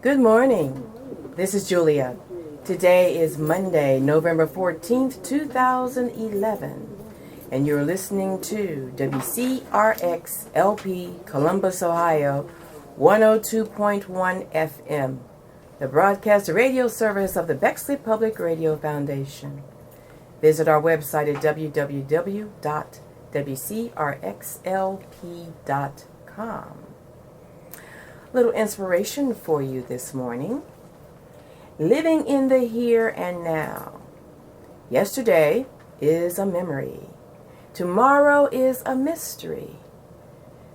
Good morning. This is Julia. Today is Monday, November 14th, 2011, and you're listening to WCRX-LP, Columbus, Ohio, 102.1 FM, the broadcast radio service of the Bexley Public Radio Foundation. Visit our website at www.wcrxlp.com. Little inspiration for you this morning. Living in the here and now. Yesterday is a memory. Tomorrow is a mystery.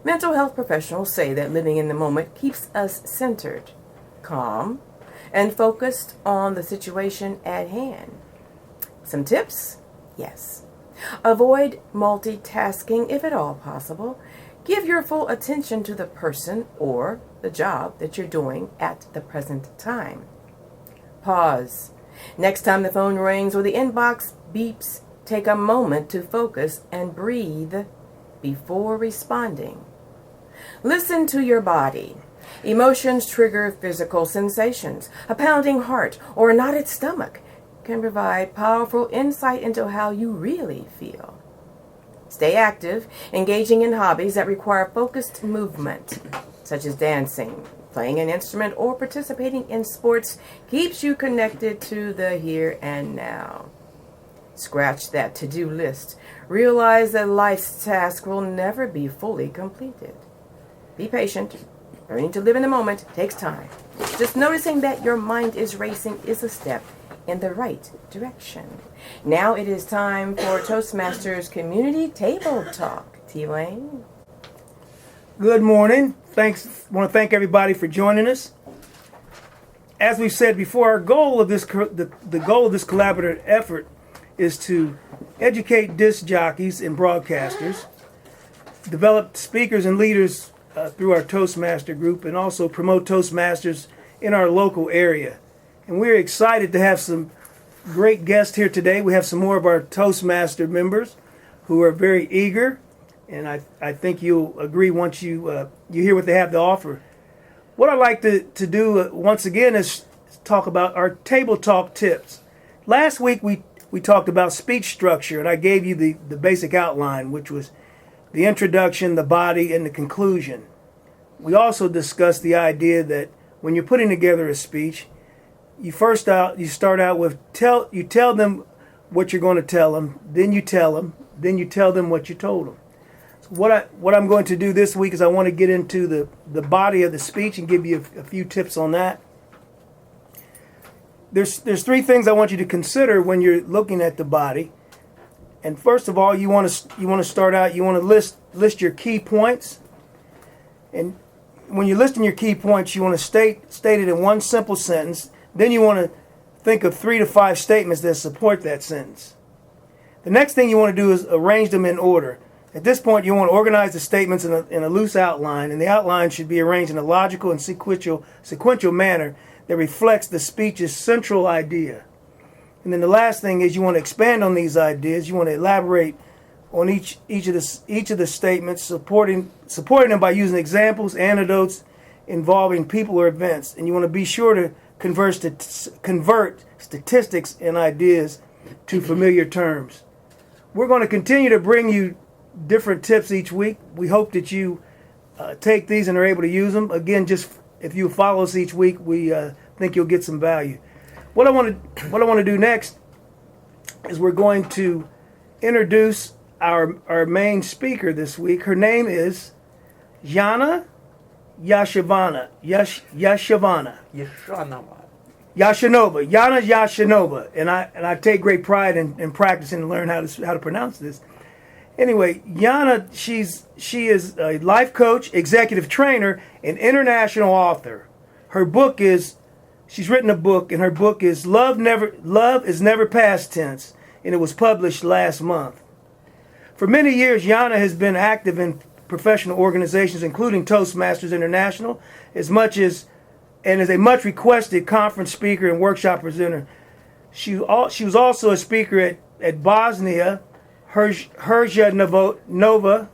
Mental health professionals say that living in the moment keeps us centered, calm, and focused on the situation at hand. Some tips? Yes. Avoid multitasking if at all possible. Give your full attention to the person or the job that you're doing at the present time. Pause. Next time the phone rings or the inbox beeps, take a moment to focus and breathe before responding. Listen to your body. Emotions trigger physical sensations. A pounding heart or a knotted stomach can provide powerful insight into how you really feel. Stay active, engaging in hobbies that require focused movement, such as dancing, playing an instrument, or participating in sports, keeps you connected to the here and now. Scratch that to-do list. Realize that life's task will never be fully completed. Be patient. Learning to live in the moment takes time. Just noticing that your mind is racing is a step in the right direction. Now it is time for Toastmasters Community Table Talk. T.Wayne. Good morning. I want to thank everybody for joining us. As we've said before, our goal of the goal of this collaborative effort is to educate disc jockeys and broadcasters, develop speakers and leaders through our Toastmaster group, and also promote Toastmasters in our local area. And we're excited to have some great guests here today. We have some more of our Toastmaster members who are very eager, and I think you'll agree once you hear what they have to offer. What I'd like to do once again is talk about our Table Talk tips. Last week we talked about speech structure, and I gave you the basic outline, which was the introduction, the body, and the conclusion. We also discussed the idea that when you're putting together a speech, you start out with you tell them what you're going to tell them, then you tell them what you told them. So what I'm going to do this week is I want to get into the body of the speech and give you a few tips on that. There's three things I want you to consider when you're looking at the body. And first of all, you want to start out. You want to list your key points. And when you're listing your key points, you want to state it in one simple sentence. Then you want to think of 3 to 5 statements that support that sentence. The next thing you want to do is arrange them in order. At this point, you want to organize the statements in a loose outline, and the outline should be arranged in a logical and sequential manner that reflects the speech's central idea. And then the last thing is you want to expand on these ideas. You want to elaborate on each of the statements, supporting them by using examples, anecdotes involving people or events. And you want to be sure to convert statistics and ideas to familiar terms. We're going to continue to bring you different tips each week. We hope that you take these and are able to use them. Again, just if you follow us each week, we think you'll get some value. What I want to do next is we're going to introduce our main speaker this week. Her name is Janna. Yeshanova. Janna Yeshanova. And I take great pride in practicing and learn how to pronounce this. Anyway, Janna, she is a life coach, executive trainer, and international author. She's written a book, and her book is Love is Never Past Tense, and it was published last month. For many years, Janna has been active in professional organizations, including Toastmasters International, and is a much requested conference speaker and workshop presenter. She was also a speaker at Bosnia Herzegovina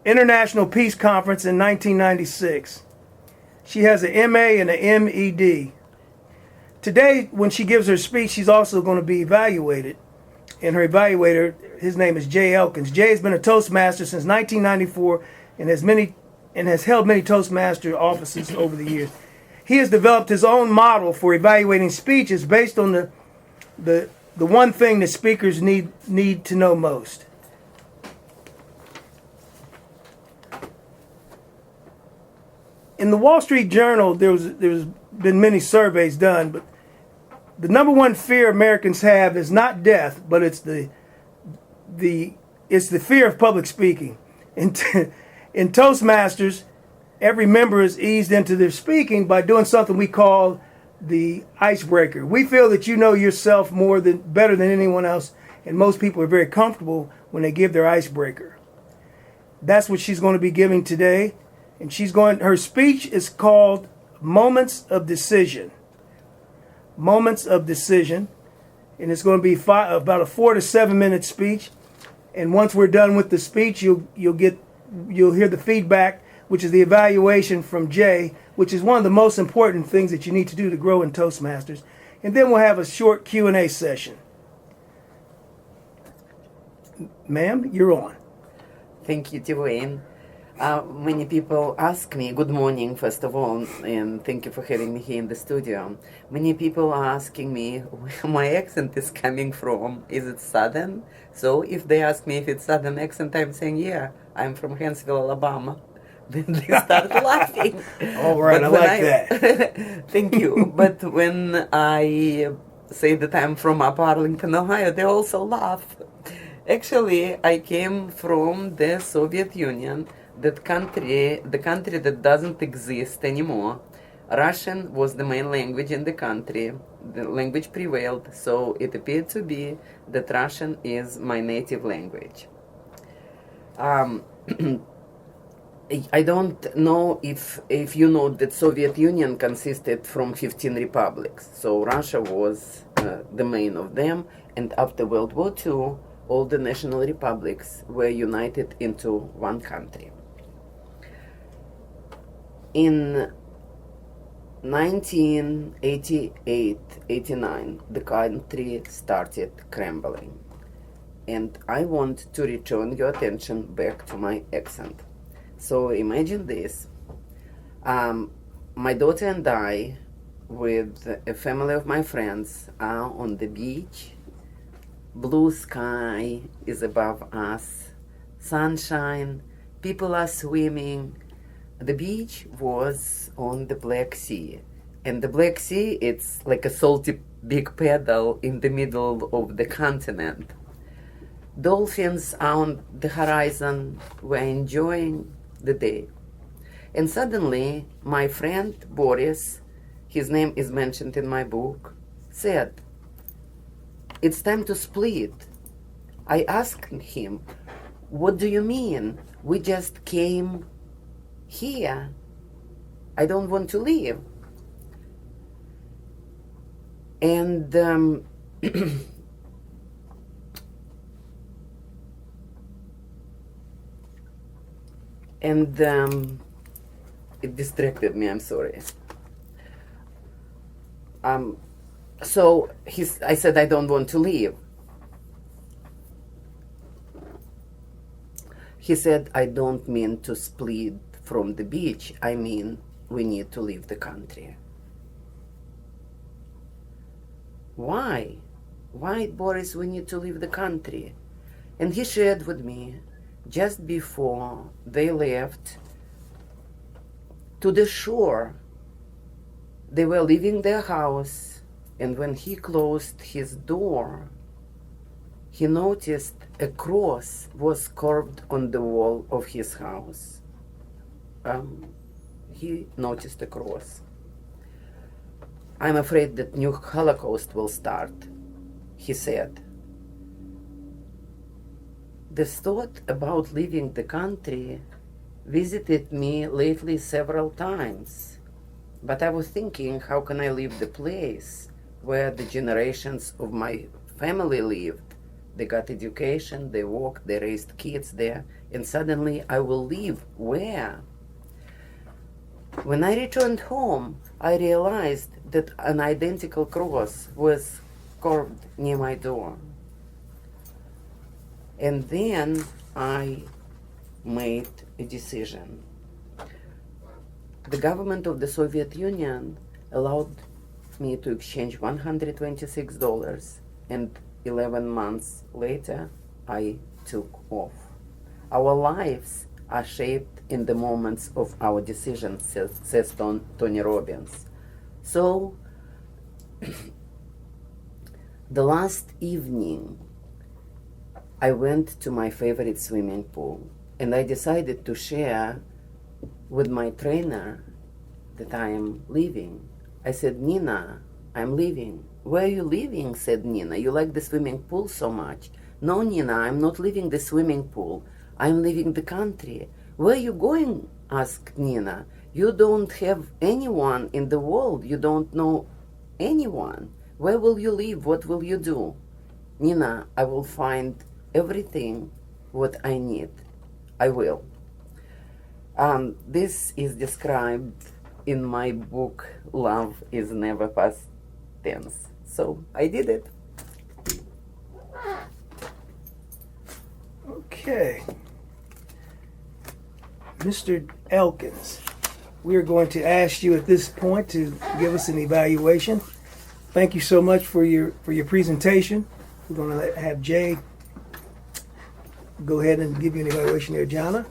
International Peace Conference in 1996. She has an MA and an MED. Today, when she gives her speech, she's also going to be evaluated. And her evaluator, his name is Jay Elkes. Jay has been a Toastmaster since 1994 and has held many Toastmaster offices over the years. He has developed his own model for evaluating speeches based on the one thing that speakers need to know most. In the Wall Street Journal, there's been many surveys done, but the number one fear Americans have is not death, but it's the fear of public speaking. In Toastmasters, every member is eased into their speaking by doing something we call the icebreaker. We feel that you know yourself better than anyone else, and most people are very comfortable when they give their icebreaker. That's what she's going to be giving today, and her speech is called Moments of Decision. Moments of Decision, and it's going to be about a 4 to 7 minute speech. And once we're done with the speech, you'll hear the feedback, which is the evaluation from Jay, which is one of the most important things that you need to do to grow in Toastmasters. And then we'll have a short Q&A session. Ma'am, you're on. Thank you, T.Wayne. Many people ask me, good morning, first of all, and thank you for having me here in the studio. Many people are asking me where my accent is coming from. Is it Southern? So if they ask me if it's Southern accent, I'm saying, yeah, I'm from Huntsville, Alabama. Then they start laughing. All right, I like that. Thank you. But when I say that I'm from Upper Arlington, Ohio, they also laugh. Actually, I came from the Soviet Union, the country that doesn't exist anymore. Russian was the main language in the country. The language prevailed, so it appeared to be that Russian is my native language. I don't know if you know that Soviet Union consisted from 15 republics. So Russia was the main of them, and after World War II, all the national republics were united into one country. In 1988-89, the country started crumbling. And I want to return your attention back to my accent. So imagine this. My daughter and I, with a family of my friends, are on the beach. Blue sky is above us, sunshine, people are swimming. The beach was on the Black Sea. And the Black Sea, it's like a salty big paddle in the middle of the continent. Dolphins are on the horizon, we're enjoying the day. And suddenly, my friend Boris, his name is mentioned in my book, said, "It's time to split." I asked him, "What do you mean? We just came here. I don't want to leave." And it distracted me, I'm sorry. So I said, "I don't want to leave." He said, "I don't mean to split from the beach. I mean, we need to leave the country." Why? Why, Boris, we need to leave the country? And he shared with me, just before they left to the shore, they were leaving their house, and when he closed his door, he noticed a cross was carved on the wall of his house. He noticed a cross. "I'm afraid that new Holocaust will start," he said. The thought about leaving the country visited me lately several times, but I was thinking, how can I leave the place where the generations of my family lived They got education, they worked, they raised kids there, and suddenly I will leave. Where? When I returned home, I realized that an identical cross was carved near my door. And then I made a decision. The government of the Soviet Union allowed me to exchange $126, and 11 months later, I took off. Our lives are shaped in the moments of our decisions, says Tony Robbins. So, the last evening, I went to my favorite swimming pool, and I decided to share with my trainer that I am leaving. I said, Nina, I'm leaving. Where are you leaving? Said Nina. You like the swimming pool so much. No, Nina, I'm not leaving the swimming pool. I'm leaving the country. Where are you going? Asked Nina. You don't have anyone in the world. You don't know anyone. Where will you live? What will you do? Nina, I will find everything what I need. I will. This is described in my book, Love is Never Past Tense. So I did it. Okay. Mr. Elkes, we are going to ask you at this point to give us an evaluation. Thank you so much for your presentation. We're going to have Jay go ahead and give you an evaluation there, Janna.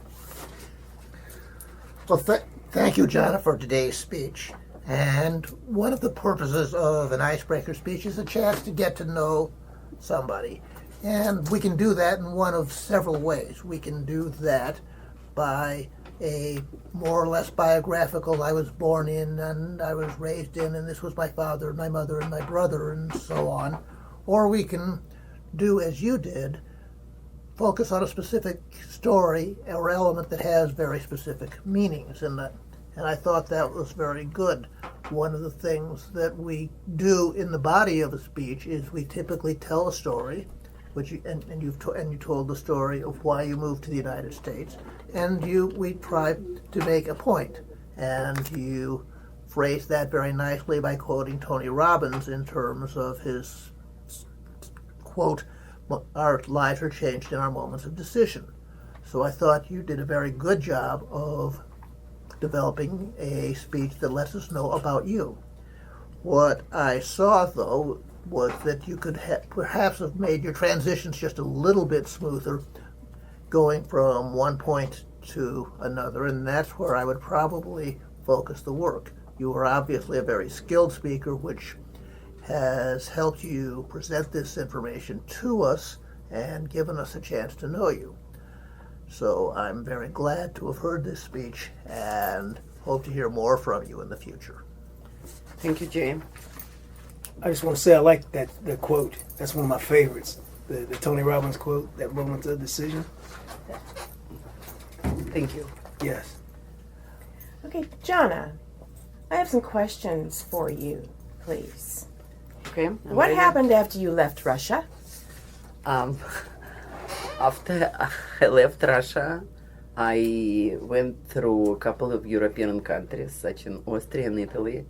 Well, thank you, Janna, for today's speech. And one of the purposes of an icebreaker speech is a chance to get to know somebody. And we can do that in one of several ways. We can do that by a more or less biographical, I was born in and I was raised in, and this was my father and my mother and my brother and so on. Or we can do as you did, focus on a specific story or element that has very specific meanings in that. And I thought that was very good. One of the things that we do in the body of a speech is we typically tell a story, you told the story of why you moved to the United States, and we try to make a point, and you phrase that very nicely by quoting Tony Robbins in terms of his quote, "Our lives are changed in our moments of decision." So I thought you did a very good job of developing a speech that lets us know about you. What I saw, though, was that you could perhaps have made your transitions just a little bit smoother going from one point to another, and that's where I would probably focus the work. You are obviously a very skilled speaker, which has helped you present this information to us and given us a chance to know you. So I'm very glad to have heard this speech and hope to hear more from you in the future. Thank you, Jay. I just want to say I like that quote. That's one of my favorites. The Tony Robbins quote, that moment of decision. Thank you. Yes. Okay, Janna, I have some questions for you, please. Okay. What happened after you left Russia? After I left Russia, I went through a couple of European countries, such as Austria and Italy,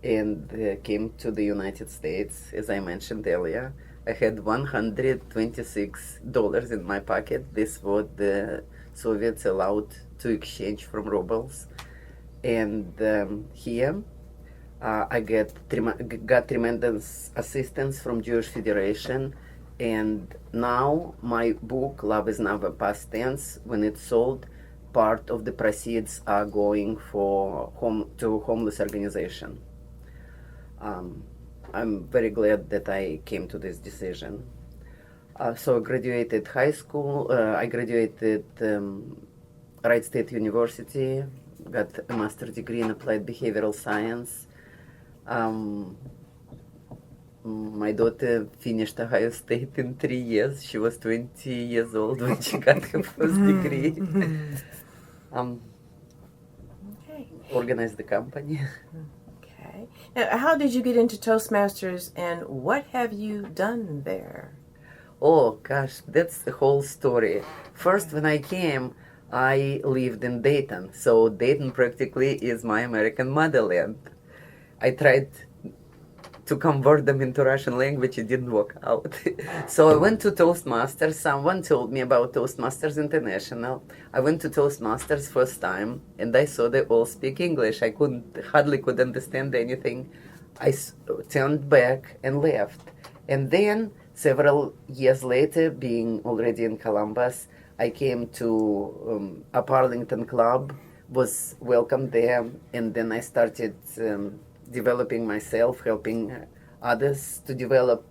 and came to the United States, as I mentioned earlier. I had $126 in my pocket. This was the Soviets allowed to exchange from rubles. And here, I got tremendous assistance from Jewish Federation. And now my book, Love is Never Past Tense, when it's sold, part of the proceeds are going to homeless organization. I'm very glad that I came to this decision. So I graduated high school. I graduated Wright State University, got a master's degree in applied behavioral science. My daughter finished Ohio State in 3 years. She was 20 years old when she got her first degree. Okay. Organized the company. Okay. Now, how did you get into Toastmasters, and what have you done there? Oh gosh, that's the whole story. First, when I came, I lived in Dayton, so Dayton practically is my American motherland. I tried to convert them into Russian language, it didn't work out. So I went to Toastmasters. Someone told me about Toastmasters International. I went to Toastmasters first time, and I saw they all speak English. I hardly could understand anything. I turned back and left. And then, several years later, being already in Columbus, I came to a Arlington club, was welcomed there, and then I started developing myself, helping others to develop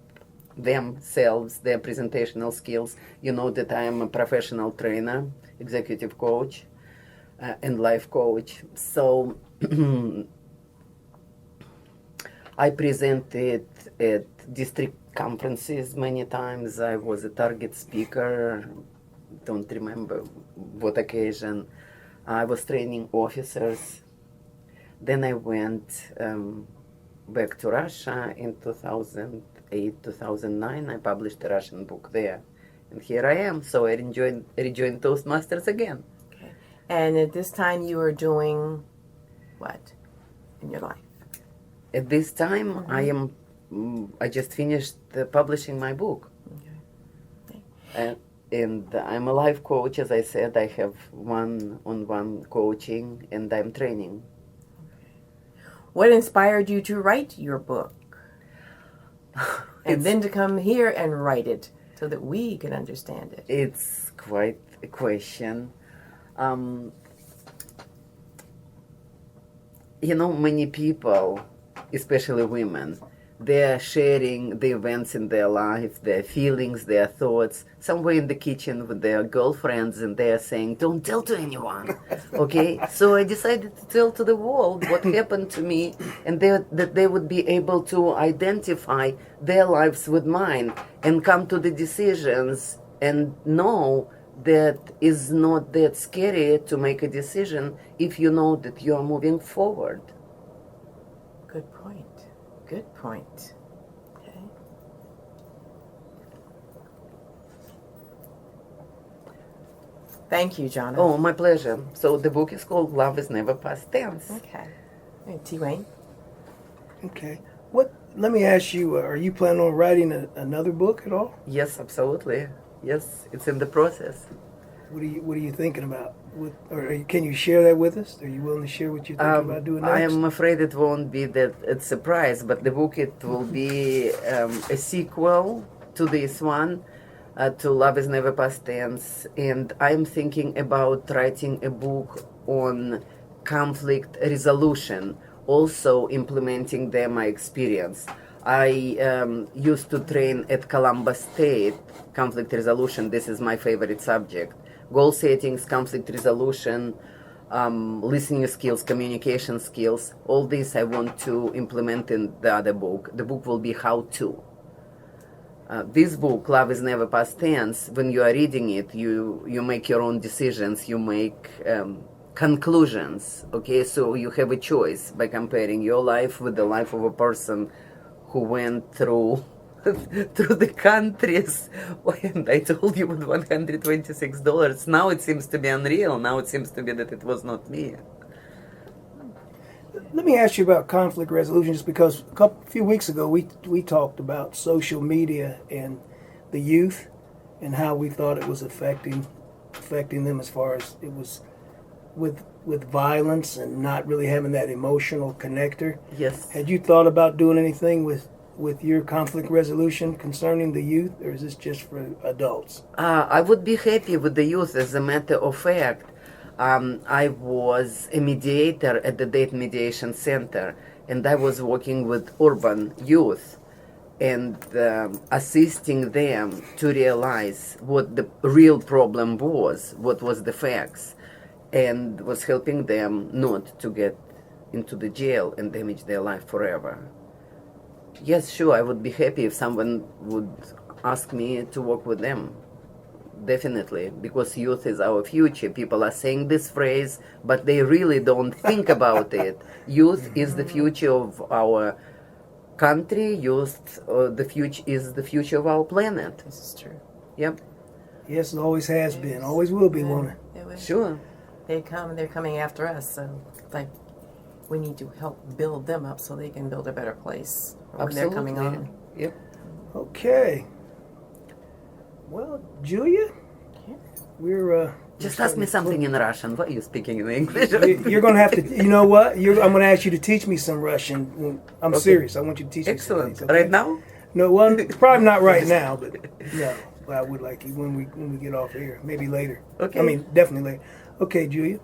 themselves, their presentational skills. You know that I am a professional trainer, executive coach, and life coach. So I presented at district conferences many times. I was a target speaker, don't remember what occasion. I was training officers. Then I went back to Russia in 2008, 2009. I published a Russian book there. And here I am. So I rejoined Toastmasters again. Okay. And at this time you were doing what in your life? At this time, I just finished publishing my book. Okay. And I'm a life coach, as I said. I have one-on-one coaching, and I'm training. What inspired you to write your book? And then to come here and write it so that we can understand it? It's quite a question. Many people, especially women, they're sharing the events in their life, their feelings, their thoughts, somewhere in the kitchen with their girlfriends, and they're saying, don't tell to anyone, okay? So I decided to tell to the world what happened to me, and that they would be able to identify their lives with mine and come to the decisions and know that it's not that scary to make a decision if you know that you are moving forward. Good point. Good point. Okay. Thank you, Janna. Oh, my pleasure. So the book is called Love is Never Past Tense. Okay. And T.Wayne? Okay. Let me ask you, are you planning on writing another book at all? Yes, absolutely. Yes, it's in the process. What are you thinking about? Can you share that with us? Are you willing to share what you're thinking about doing next? I am afraid it won't be that a surprise, but the book, it will be a sequel to this one, to Love is Never Past Tense. And I'm thinking about writing a book on conflict resolution, also implementing there my experience. I used to train at Columbus State, conflict resolution. This is my favorite subject. Goal settings, conflict resolution, listening skills, communication skills. All this I want to implement in the other book. The book will be how-to. This book, Love is Never Past Tense, when you are reading it, you make your own decisions, you make conclusions, okay? So you have a choice by comparing your life with the life of a person who went through the countries. And I told you with $126. Now it seems to be unreal. Now it seems to be that it was not me. Let me ask you about conflict resolution, just because a few weeks ago we talked about social media and the youth and how we thought it was affecting them as far as it was with violence and not really having that emotional connector. Yes. Had you thought about doing anything with your conflict resolution concerning the youth, or is this just for adults? I would be happy with the youth. As a matter of fact, I was a mediator at the Dayton Mediation Center, and I was working with urban youth and assisting them to realize what the real problem was, what was the facts, and was helping them not to get into the jail and damage their life forever. Yes, sure, I would be happy if someone would ask me to work with them. Definitely, because youth is our future. People are saying this phrase, but they really don't think about it. Youth is the future of our country used the future is the future of our planet. This is true. Yep, Yes, it always has been. Always will be, won't it? It was, sure. they're coming after us, so like we need to help build them up so they can build a better place when they're coming on. Yep. Okay. Well, Julia, we're Just ask me something in Russian. Why are you speaking in English? You're going to have to. You know what? I'm going to ask you to teach me some Russian. I'm serious. I want you to teach me some Excellent. things, okay? Right now? No, well, probably not right now, but no. But I would like you when we get off air. Maybe later. Okay. I mean, definitely later. Okay, Julia.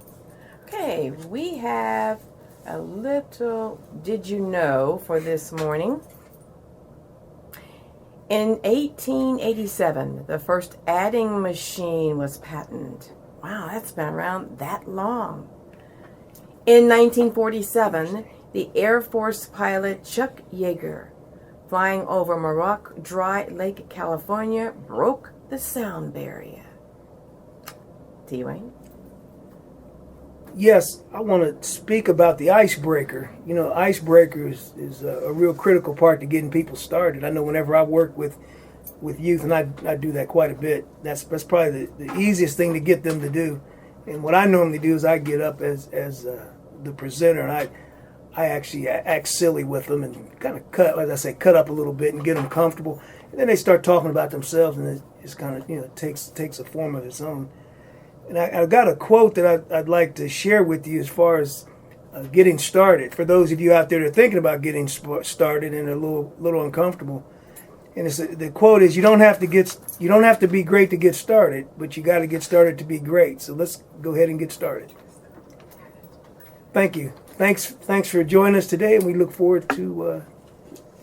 Okay, we have a little did you know for this morning. In 1887, the first adding machine was patented. Wow, that's been around that long. In 1947, the Air Force pilot Chuck Yeager, flying over Muroc Dry Lake, California, broke the sound barrier. T.Wayne? Yes, I want to speak about the icebreaker. You know, icebreaker is a real critical part to getting people started. I know whenever I work with youth, and I do that quite a bit, that's probably the easiest thing to get them to do. And what I normally do is I get up as the presenter, and I actually act silly with them and kind of cut up a little bit and get them comfortable. And then they start talking about themselves, and it's kind of, takes a form of its own. And I got a quote that I'd like to share with you as far as getting started. For those of you out there that are thinking about getting started and are a little uncomfortable, and the quote is, "You don't have to be great to get started, but you got to get started to be great." So let's go ahead and get started. Thank you. Thanks for joining us today, and we look forward to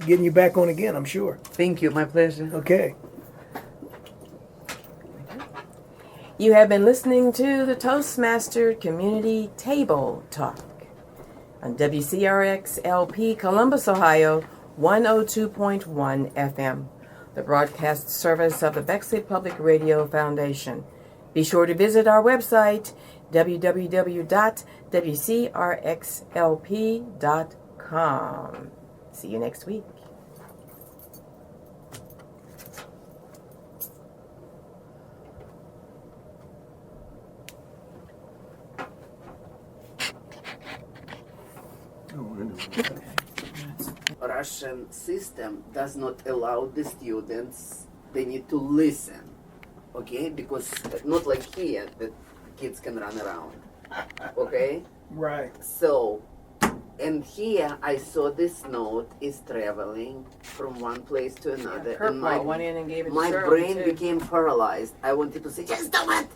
getting you back on again, I'm sure. Thank you. My pleasure. Okay. You have been listening to the Toastmaster Community Table Talk on WCRX-LP, Columbus, Ohio, 102.1 FM, the broadcast service of the Bexley Public Radio Foundation. Be sure to visit our website, www.WCRXLP.com. See you next week. Russian system does not allow the students, they need to listen, okay? Because not like here that kids can run around, okay? Right. So, and here I saw this note is traveling from one place to another. Kurt And went in and gave it to my Shirley, brain too. became paralyzed. I wanted to say, just do it!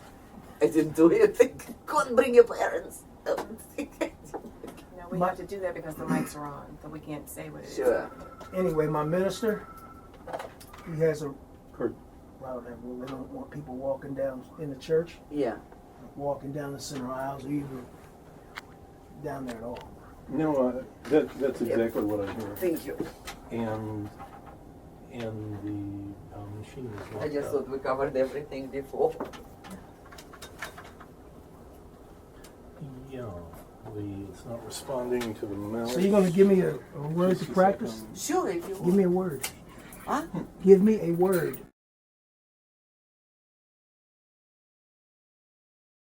I didn't do it. Go and bring your parents. No, we have to do that because the mics are on, so we can't say what it is. Sure. Anyway, my minister, he has a Kurt. well, they don't want people walking down in the church, Yeah. walking down the center aisles, or even down there at all. No, that's exactly what I hear. Thank you. And the machine is I locked just up. thought we covered everything before. Yeah, it's not responding to the mouse. So you're going to give me a word to practice? Sure, if you Give want. me a word. Huh? Give me a word.